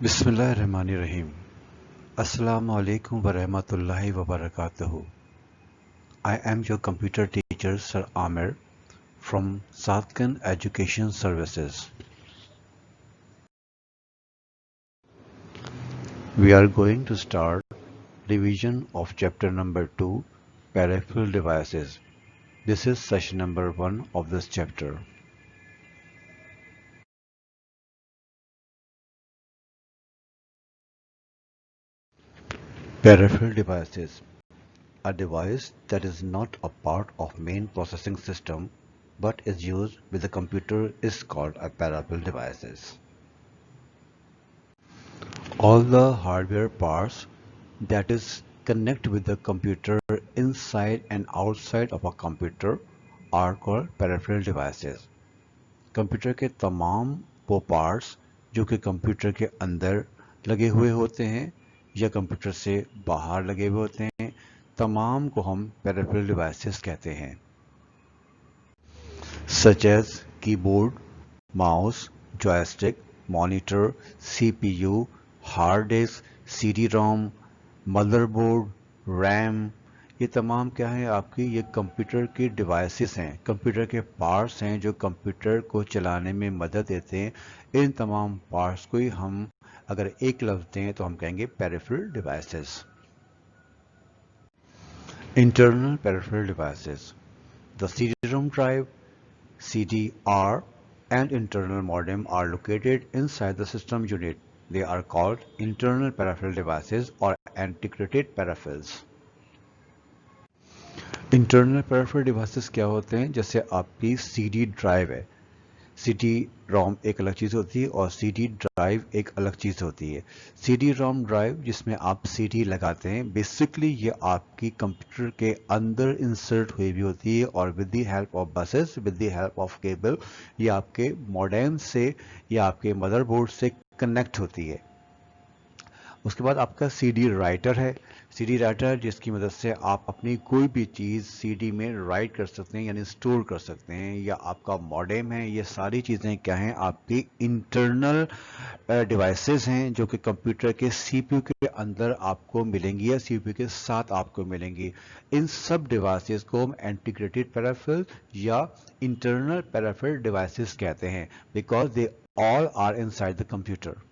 बिस्मिल्लाहिर्रहमानिर्रहीम। अस्सलामु अलैकुम वरहमतुल्लाहि वबरकातुहू। I am your computer teacher Sir Amir from Sadkan Education Services. We are going to start revision of chapter number 2, Peripheral Devices. This is session number 1 of this chapter. Peripheral devices. A device that is not a part of main processing system but is used with the computer is called a peripheral devices. All the hardware parts that is connect with the computer inside and outside of a computer are called peripheral devices. Computer के तमाम वो parts जो कि computer के अंदर लगे हुए होते हैं या कंप्यूटर से बाहर लगे हुए होते हैं, तमाम को हम पेरिफेरल डिवाइसेस कहते हैं, such as keyboard, mouse, joystick, monitor, CPU, hard disk, CD-ROM, motherboard, RAM. ये तमाम क्या है आपकी, ये कंप्यूटर की डिवाइसेस हैं, कंप्यूटर के पार्ट्स हैं जो कंप्यूटर को चलाने में मदद देते हैं। इन तमाम पार्ट्स को ही हम अगर एक लफ्ज़ दें तो हम कहेंगे peripheral devices. Internal peripheral devices, the CD-ROM drive, CDR, and internal modem are located inside the system unit. They are called internal peripheral devices or integrated peripherals. Internal peripheral devices क्या होते हैं? जैसे आपकी सीडी ड्राइव है, CD ROM एक अलग चीज़ होती है और सीडी ड्राइव एक अलग चीज़ होती है। सीडी रोम ड्राइव जिसमें आप सीडी लगाते हैं, बेसिकली ये आपकी कंप्यूटर के अंदर इंसर्ट हुई भी होती है और with the help of buses, with the help of cable, ये आपके मॉडेम से या आपके मदरबोर्ड से कनेक्ट होती है। उसके बाद आपका सीडी राइटर है, सीडी राइटर जिसकी मदद से आप अपनी कोई भी चीज़ सीडी में राइट कर सकते हैं यानी स्टोर कर सकते हैं, या आपका मॉडेम है। ये सारी चीज़ें क्या हैं, आपकी इंटरनल डिवाइसेस हैं जो कि कंप्यूटर के सीपीयू के अंदर आपको मिलेंगी या सीपीयू के साथ आपको मिलेंगी। इन सब डिवाइसेस को हम इंटीग्रेटेड पेरिफेरल या इंटरनल पेरिफेरल डिवाइसेस कहते हैं because they all are inside the computer.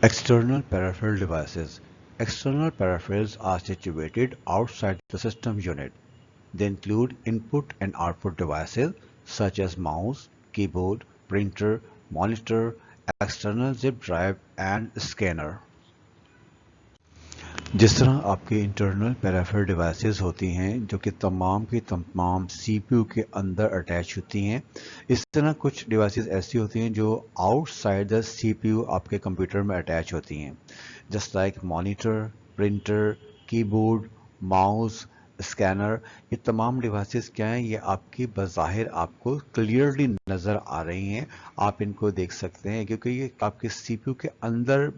External peripheral devices. External peripherals are situated outside the system unit. They include input and output devices such as mouse, keyboard, printer, monitor, external zip drive and scanner. जिस तरह आपके internal peripheral devices होती हैं जो कि तमाम की तमाम सीपीयू के अंदर अटैच होती हैं, इस तरह कुछ डिवाइसेस ऐसी होती हैं जो आउटसाइड द सीपीयू आपके कंप्यूटर में अटैच होती हैं, just like monitor, printer, keyboard, mouse, scanner. ये तमाम डिवाइसेस क्या हैं, ये आपकी बज़ाहिर आपको क्लियरली नज़र आ रही हैं, आप इनको देख सकते हैं क्योंकि ये आपके सीपीयू के अंदर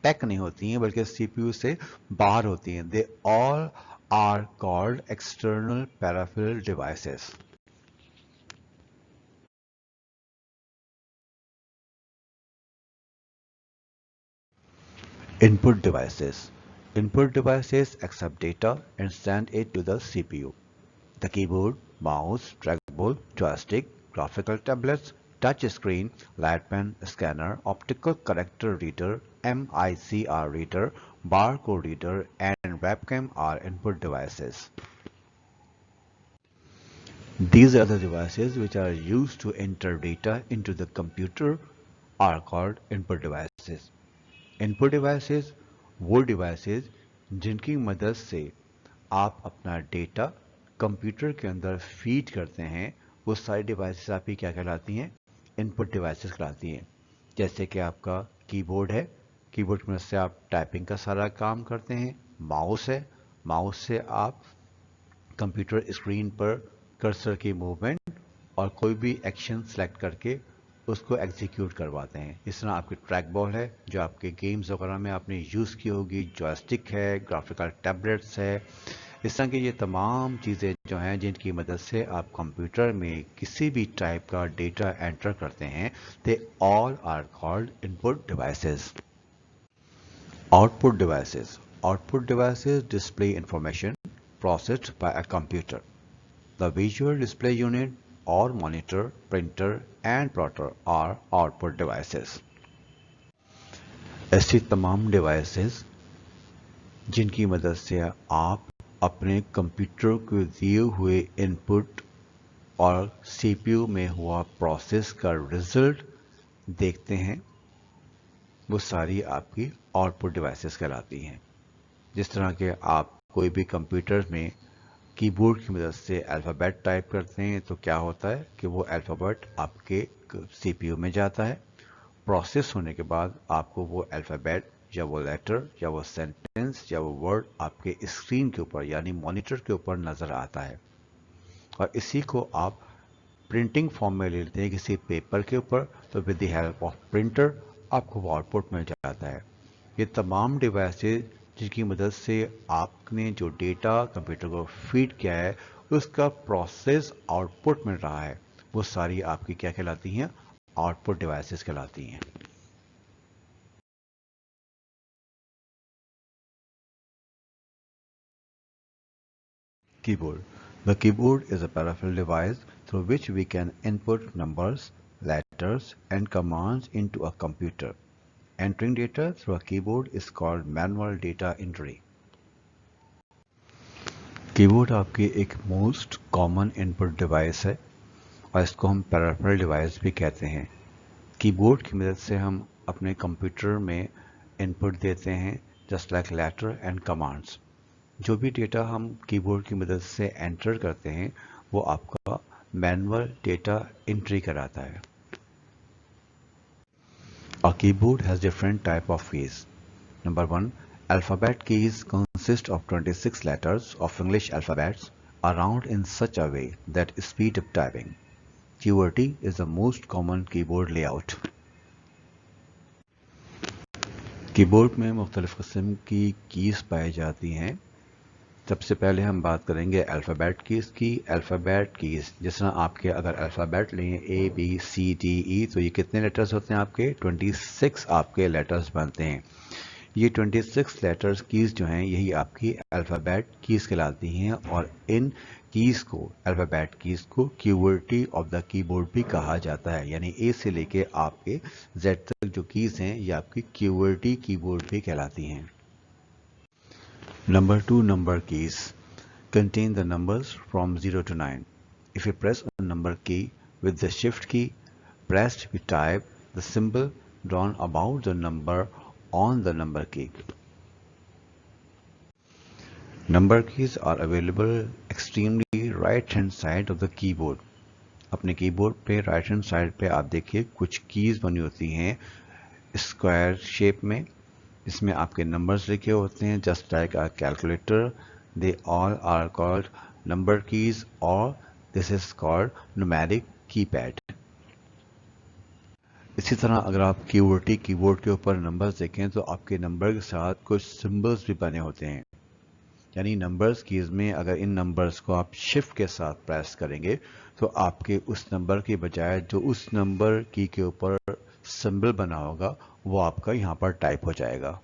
पैक नहीं होती हैं बल्कि सीपीयू से बाहर होती हैं। They all are called external peripheral devices. Input devices. Input devices accept data and send it to the CPU. The keyboard, mouse, trackball, joystick, graphical tablets, touch screen, light pen, scanner, optical character reader, MICR reader, barcode reader, and webcam are input devices. These are the devices which are used to enter data into the computer are called input devices. Input devices वो devices जिनकी मदद से आप अपना data computer के अंदर feed करते हैं, वो सारी डिवाइसेस आपकी क्या कहलाती हैं, इनपुट डिवाइसेस कहलाती हैं। जैसे कि आपका कीबोर्ड है, कीबोर्ड की मदद से आप टाइपिंग का सारा काम करते हैं। माउस है, माउस से आप कंप्यूटर स्क्रीन पर कर्सर की मूवमेंट और कोई भी एक्शन सेलेक्ट करके उसको एग्जीक्यूट करवाते हैं। इस तरह आपकी ट्रैक बॉल है जो आपके गेम्स वगैरह में आपने यूज़ की होगी, जॉयस्टिक है, ग्राफिकल टैबलेट्स है, इस तरह की ये तमाम चीज़ें जो हैं जिनकी मदद से आप कंप्यूटर में किसी भी टाइप का डेटा एंटर करते हैं, they all are called input devices. Output devices. Output devices display information processed by a computer. The visual display unit or monitor, printer and plotter are output devices. ऐसी तमाम devices जिनकी मदद से आप अपने computer को दिए हुए इनपुट और सीपीयू में हुआ प्रोसेस का रिजल्ट देखते हैं, वो सारी आपकी आउटपुट डिवाइसेस कहलाती हैं। जिस तरह के आप कोई भी कंप्यूटर में कीबोर्ड की मदद से अल्फ़ाबेट टाइप करते हैं तो क्या होता है कि वो अल्फ़ाबेट आपके सीपीयू में जाता है, प्रोसेस होने के बाद आपको वो अल्फ़ाबेट या वो लेटर या वो सेंटेंस या वो वर्ड आपके स्क्रीन के ऊपर यानी मॉनिटर के ऊपर नज़र आता है, और इसी को आप प्रिंटिंग फॉर्म में ले लेते हैं किसी पेपर के ऊपर, तो with the help of printer आपको वो आउटपुट मिल जाता है। ये तमाम डिवाइसेस जिनकी मदद से आपने जो डेटा कंप्यूटर को फीड किया है उसका प्रोसेस आउटपुट मिल रहा है, वो सारी आपकी क्या कहलाती हैं? आउटपुट डिवाइसेस कहलाती हैं। Keyboard. The keyboard is a peripheral device through which we can input numbers, letters, and commands into a computer. Entering data through a keyboard is called manual data entry. Keyboard आपकी एक most common input device है और इसको हम peripheral device भी कहते हैं। Keyboard की मदद से हम अपने कंप्यूटर में इनपुट देते हैं, just like letter and commands. जो भी डेटा हम कीबोर्ड की मदद से एंटर करते हैं वो आपका मैनुअल डेटा एंट्री कराता है। A keyboard has different type of keys. Number 1, alphabet keys consist of 26 letters of English alphabets arranged in such a way that speed of typing. QWERTY is the most common keyboard layout. Keyboard में मुख्तलिफ़ किस्म की keys पाई जाती हैं। सबसे पहले हम बात करेंगे अल्फ़ाबेट कीज़ की। अल्फ़ाबेट कीज़ जिस तरह आपके अगर अल्फ़ाबेट लें ABCDE तो ये कितने लेटर्स होते हैं? आपके 26 आपके लेटर्स बनते हैं। ये 26 लेटर्स कीज़ जो हैं यही आपकी अल्फ़ाबेट कीज़ कहलाती हैं, और इन कीज़ को अल्फ़ाबेट कीज़ को QWERTY ऑफ द कीबोर्ड भी कहा जाता है, यानी A से लेके आपके Z तक जो कीज़ हैं ये आपकी QWERTY कीबोर्ड भी कहलाती हैं। Number 2, number keys contain the numbers from 0 to 9. If you press a number key with the shift key pressed, we type the symbol drawn about the number on the number key. Number keys are available extremely right hand side of the keyboard. अपने keyboard पे right hand side पे आप देखिए कुछ keys बनी होती हैं square shape में, इसमें आपके नंबर्स लिखे होते हैं, just like a calculator. They all are called number keys और this is called numeric keypad. इसी तरह अगर आप QWERTY कीबोर्ड के ऊपर नंबर्स देखें तो आपके नंबर के साथ कुछ सिंबल्स भी बने होते हैं, यानी नंबर्स कीज में अगर इन नंबर्स को आप शिफ्ट के साथ प्रेस करेंगे तो आपके उस नंबर के बजाय जो उस नंबर की के ऊपर सिंबल बना होगा वो आपका यहाँ पर टाइप हो जाएगा।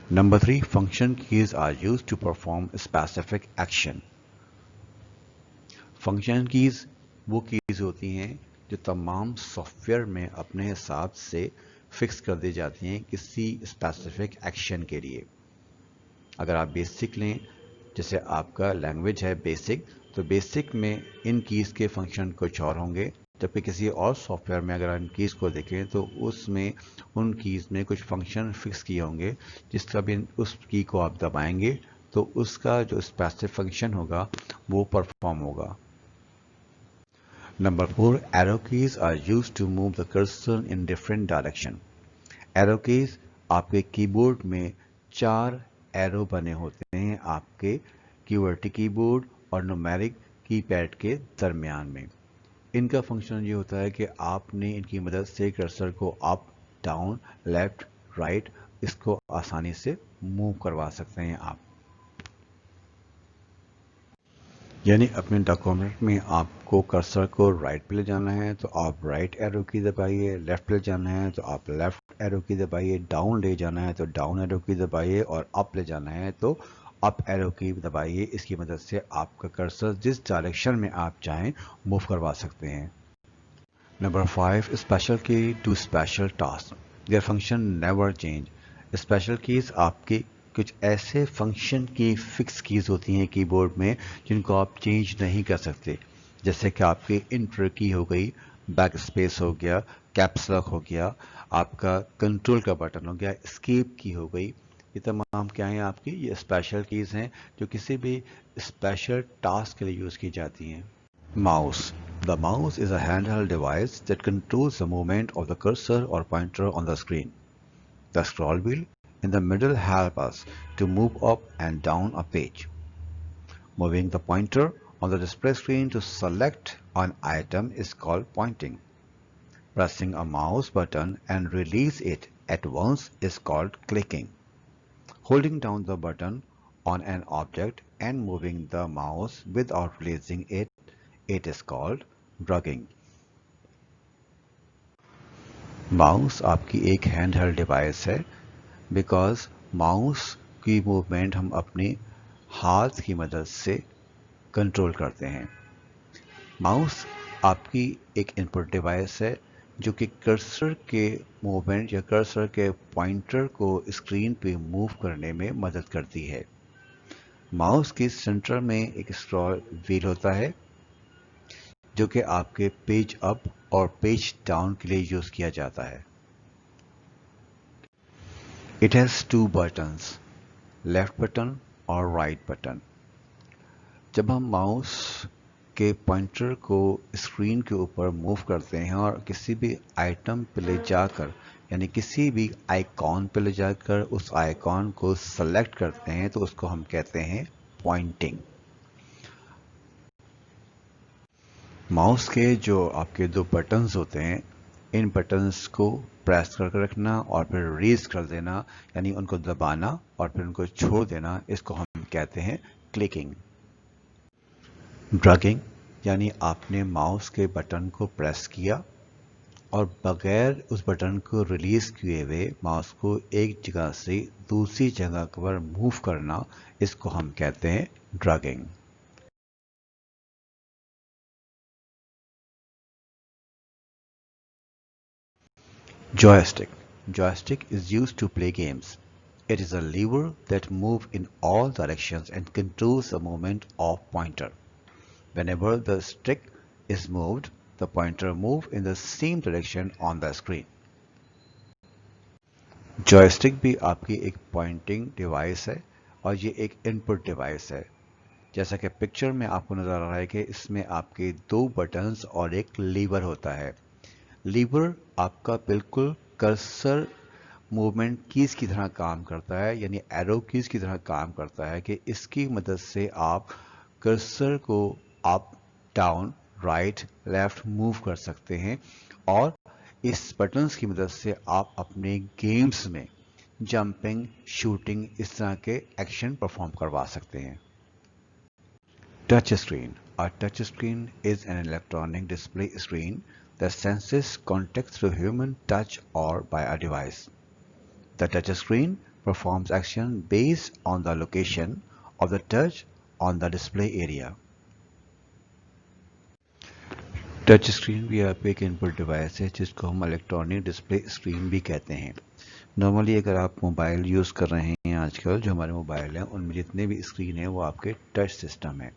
Number 3, function keys are used to perform specific action. Function keys वो कीज़ होती हैं जो तमाम सॉफ्टवेयर में अपने हिसाब से फिक्स कर दी जाती हैं किसी स्पेसिफिक एक्शन के लिए। अगर आप बेसिक लें, जैसे आपका लैंग्वेज है बेसिक, तो बेसिक में इन कीज़ के फंक्शन कुछ और होंगे, जबकि किसी और सॉफ्टवेयर में अगर इन कीज़ को देखें तो उसमें उन कीज़ में कुछ फंक्शन फिक्स किए होंगे, जिसका भी उस की को आप दबाएंगे तो उसका जो स्पेसिफिक फंक्शन होगा वो परफॉर्म होगा। Number 4, arrow keys are used to move the cursor in different direction. Arrow keys आपके कीबोर्ड में 4 एरो बने होते हैं आपके QWERTY कीबोर्ड और न्यूमेरिक कीपैड के दरमियान में। इनका फंक्शन ये होता है कि आपने इनकी मदद से कर्सर को अप डाउन, लेफ्ट, राइट, इसको आसानी से मूव करवा सकते हैं आप। यानी अपने डॉक्यूमेंट में आपको कर्सर को राइट पे ले जाना है तो आप राइट एरो की दबाइए, लेफ्ट पे ले जाना है तो आप लेफ्ट एरो की दबाइए, डाउन ले जाना है तो डाउन एरो की दबाइए और अप ले जाना है तो अप एरो की दबाइए। इसकी मदद से आपका कर्सर जिस डायरेक्शन में आप चाहें मूव करवा सकते हैं। Number 5, special key to special task, their function never change. Special keys आपकी कुछ ऐसे फंक्शन की फिक्स कीज होती हैं कीबोर्ड में जिनको आप चेंज नहीं कर सकते, जैसे कि आपकी इंटर की हो गई, बैक स्पेस हो गया, कैप्स लॉक हो गया, आपका कंट्रोल का बटन हो गया, एस्केप की हो गई। ये तमाम क्या हैं आपकी, ये स्पेशल कीज हैं जो किसी भी स्पेशल टास्क के लिए यूज़ की जाती हैं। Mouse. The mouse is a handheld device that controls the movement of the cursor or pointer on the screen. The scroll wheel in the middle helps us to move up and down a page. Moving the pointer on the display screen to select an item is called pointing. Pressing a mouse button and release it at once is called clicking. Holding down the button on an object and moving the mouse without releasing it is called dragging. Mouse आपकी एक hand held device है because mouse की movement हम अपने हाथ की मदद से कंट्रोल करते हैं। माउस आपकी एक इनपुट डिवाइस है जो कि कर्सर के मूवमेंट या कर्सर के पॉइंटर को स्क्रीन पे मूव करने में मदद करती है। माउस के सेंटर में एक स्क्रॉल व्हील होता है जो कि आपके पेज अप और पेज डाउन के लिए यूज किया जाता है। It has two buttons, left button और राइट बटन। जब हम माउस के पॉइंटर को स्क्रीन के ऊपर मूव करते हैं और किसी भी आइटम पे ले जाकर यानी किसी भी आइकॉन पे ले जाकर उस आइकॉन को सेलेक्ट करते हैं तो उसको हम कहते हैं पॉइंटिंग। माउस के जो आपके दो बटन्स होते हैं, इन बटन्स को प्रेस करके रखना और फिर रिलीज कर देना यानी उनको दबाना और फिर उनको छोड़ देना, इसको हम कहते हैं क्लिकिंग। ड्रैगिंग यानी आपने माउस के बटन को प्रेस किया और बगैर उस बटन को रिलीज किए हुए माउस को एक जगह से दूसरी जगह पर मूव करना, इसको हम कहते हैं dragging. Joystick. Joystick is used to play games. It is a lever that moves in all directions and controls the movement of pointer. Whenever the stick is moved, the pointer moves in the same direction on the screen. Joystick भी आपकी एक pointing device है और ये एक input device है। जैसा कि पिक्चर में आपको नजर आ रहा है कि इसमें आपके दो बटन्स और एक लीवर होता है। लीवर आपका बिल्कुल कर्सर मूवमेंट कीज की तरह काम करता है, यानी एरो कीज की तरह काम करता है कि इसकी मदद से आप कर्सर को up, down, right, left move कर सकते हैं और इस बटन्स की मदद से आप अपने गेम्स में जंपिंग, शूटिंग, इस तरह के एक्शन परफॉर्म करवा सकते हैं। Touch screen. A touch screen is an electronic display screen that senses contact through human touch or by a device. The touch screen performs action based on the location of the touch on the display area. Touch screen भी आपकी एक input device है जिसको हम electronic display screen भी कहते हैं। Normally अगर आप मोबाइल यूज़ कर रहे हैं आजकल, जो हमारे मोबाइल हैं उनमें जितने भी स्क्रीन है वो आपके टच सिस्टम है।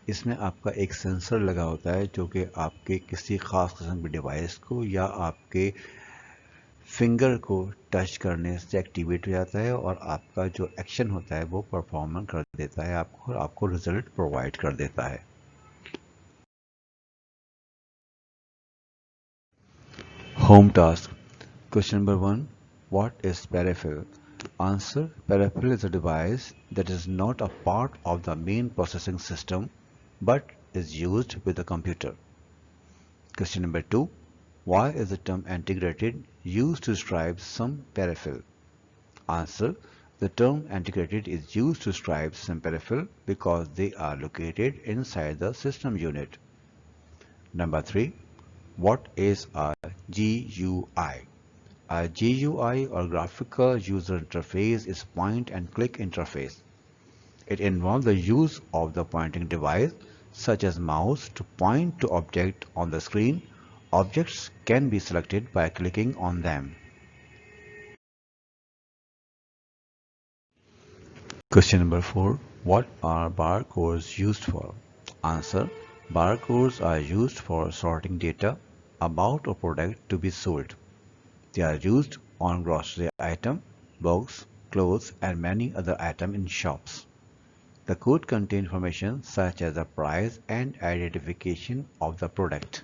इसमें आपका एक सेंसर लगा होता है जो कि आपके किसी ख़ास किस्म की डिवाइस को या आपके फिंगर को टच करने से एक्टिवेट हो जाता है और आपका जो एक्शन होता है वो परफॉर्म कर देता है आपको और आपको रिजल्ट प्रोवाइड कर देता है। Home task. Question number 1, what is peripheral? Answer, peripheral is a device that is not a part of the main processing system but is used with the computer. Question number 2, Why is the term integrated used to describe some peripheral? Answer. The term integrated is used to describe some peripheral because they are located inside the system unit. Number 3. What is a GUI? A GUI or graphical user interface is point and click interface. It involves the use of the pointing device such as mouse to point to object on the screen. Objects can be selected by clicking on them. Question number 4. What are barcodes used for? Answer. Barcodes are used for sorting data about a product to be sold. They are used on grocery items, books, clothes, and many other items in shops. The code contains information such as the price and identification of the product.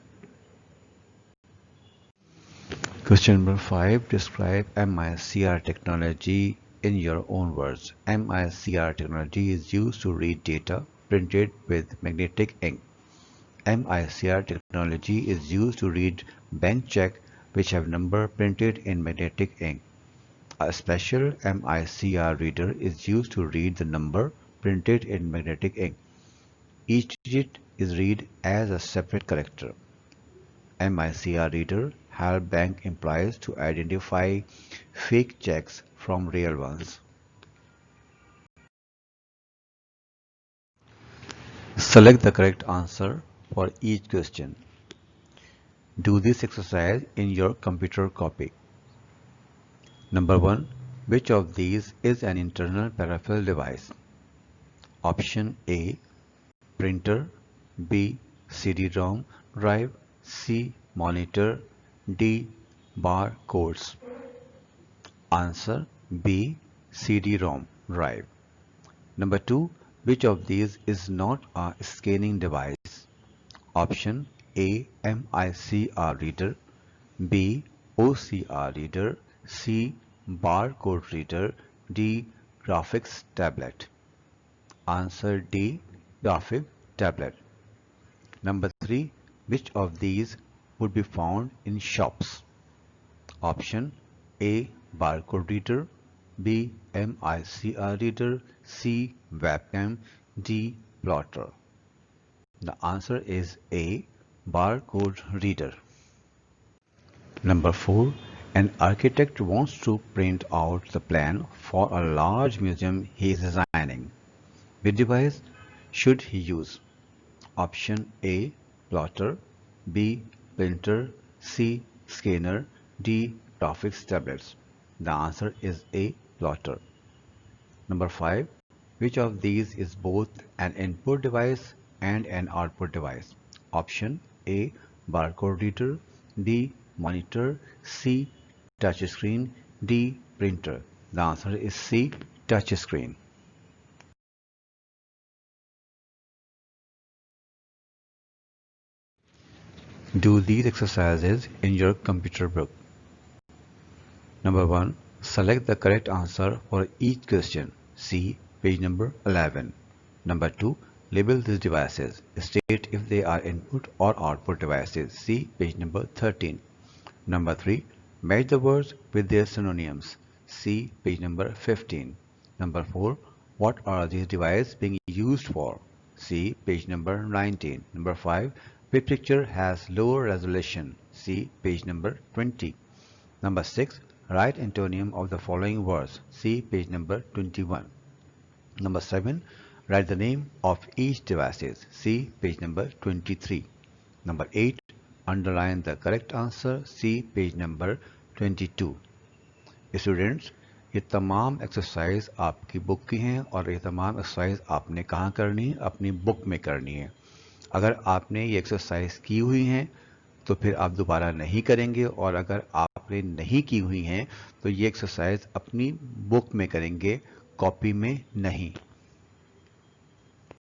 Question number 5. Describe MICR technology in your own words. MICR technology is used to read data printed with magnetic ink. MICR technology is used to read bank check which have number printed in magnetic ink. A special MICR reader is used to read the number printed in magnetic ink. Each digit is read as a separate character. MICR reader help bank employees to identify fake checks from real ones. Select the correct answer for each question. Do this exercise in your computer copy. Number 1. Which of these is an internal peripheral device? Option A. Printer, B. CD-ROM drive, C. Monitor, D. Barcodes. Answer B. CD-ROM drive. Number 2. Which of these is not a scanning device? Option A. MICR reader, B. OCR reader, C. Barcode reader, D. Graphics tablet. Answer D. Graphic tablet. Number 3. Which of these would be found in shops? Option A. Barcode reader, B. MICR reader, C. Webcam, D. Plotter. The answer is A. Barcode reader. Number 4. An architect wants to print out the plan for a large museum he is designing. Which device should he use? Option A. Plotter, B. Printer, C. Scanner, D. Graphics tablets. The answer is A. Plotter. Number 5. Which of these is both an input device and an output device? Option A. Barcode reader, B. Monitor, C. Touchscreen, D. Printer. The answer is C. Touchscreen. Do these exercises in your computer book. Number 1. Select the correct answer for each question. See page number 11. Number 2. Label these devices. State if they are input or output devices. See page number 13. Number 3. Match the words with their synonyms. See page number 15. Number 4. What are these devices being used for? See page number 19. Number 5. Which picture has lower resolution? See page number 20. Number 6. Write antonym of the following words. See page number 21. Number 7. Write the name of each devices. See page number 23. Number 8. Underline the correct answer. See page number 22. Students, ये तमाम exercise आपकी book की हैं और ये तमाम exercise आपने कहाँ करनी है? अपनी बुक में करनी है। अगर आपने ये एक्सरसाइज की हुई हैं तो फिर आप दोबारा नहीं करेंगे, और अगर आपने नहीं की हुई हैं तो ये एक्सरसाइज अपनी बुक में करेंगे, कॉपी में नहीं।